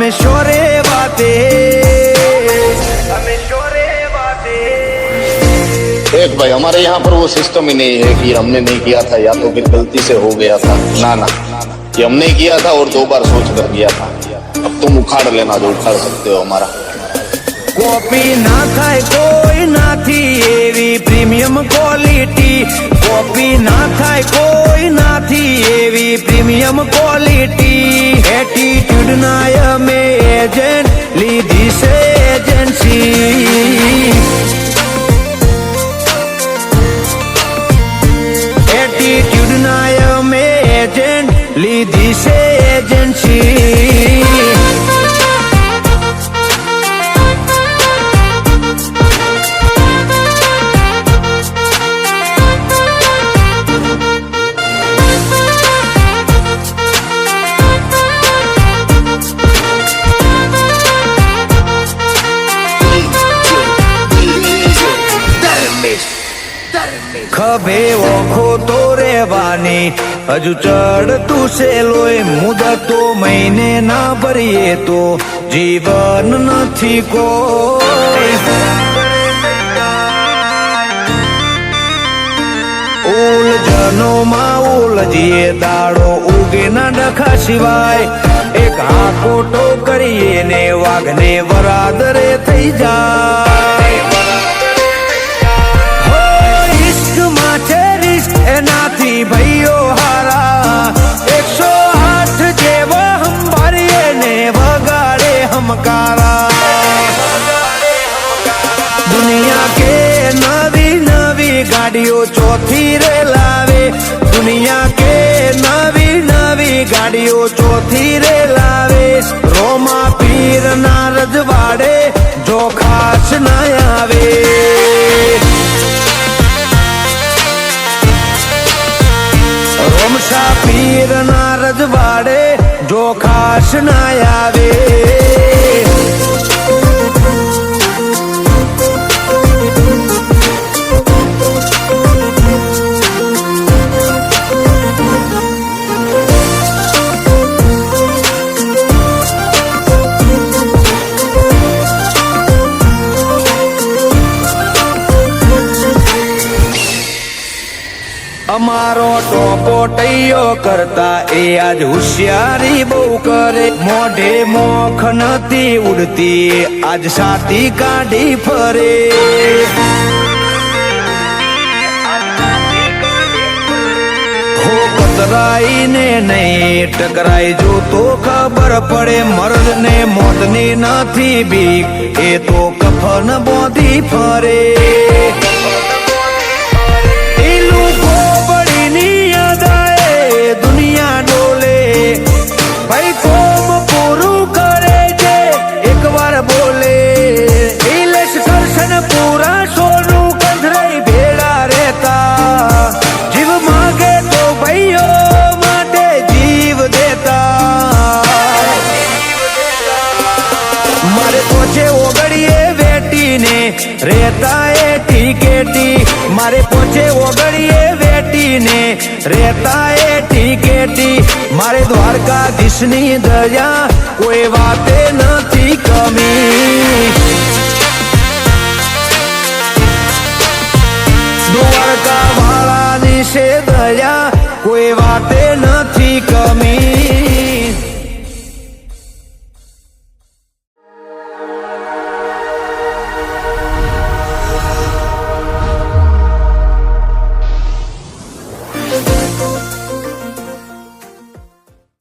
हमेशा रे बातें। एक भाई हमारे यहाँ पर वो सिस्टम ही नहीं है कि हमने नहीं किया था या तो फिर गलती से हो गया था। ना ना, ये हमने किया था और 2 बार सोच कर किया था। अब तुम उखाड़ लेना जो उखाड़ सकते हो हमारा। कॉपी ना थाय कोई ना थी एवी प्रीमियम क्वॉलिटी। कॉपी ना थाय कोई ना थी एवी प्रीमियम क्वॉलिटी। एटीट्यूड नाय में एजेंट लीधी से एजेंसी। एटीट्यूड नाय में एजेंट लीधी से एजेंसी। खभे ओखो तो रेवानी हजू चढ़तू से लोय मुदत तो महीने ना भरिए तो जीवन नथी कोई। उलझनो मा उलझिए दाड़ो उगे ना डखा सिवाय। एक हाकोटो करिए ने वाघने वरादरे थई जाय। एनाथी भैयो हारा 108 जेवा हम भरिए ने वगाड़े हमकारा। दुनिया के नवी नवी गाड़ियों चौथी रे लावे। दुनिया के नवी नवी गाड़ियों चौथी रे लावे। रोमा पीर ना रजवाड़े जो खास न आवे। रोमसा पीर ना रजवाड़े जो खास न आवे। અમારો ટોપો ટૈયો કરતા એ આજ હોશિયારી બહુ કરે। મોઢે મોખ નથી ઉડતી આજ સાતી કાઢી ફરે। હો કતરાઈ ને નહીં ટકરાઈ જો તો ખબર પડે। મર્દ ને મોત ની નથી બીક એ તો કફન બોધી ફરે। दुनिया डोले भाई कोम पूरू करे जे एक बार बोले। इलेश करशन पूरा सोनू कंधराई भेड़ा रहता। जीव मांगे तो भाइयों माटे जीव देता। मारे पोछे ओगड़िए बेटी ने रहता है टिकेटी। मारे पोछे ओगड़िए बेटी ने रहता है टिकेटी। मारे द्वारकाधीश नी दया कोई बाते नथी कमी। द्वारका वाला नी से दया कोई बाते नथी कमी।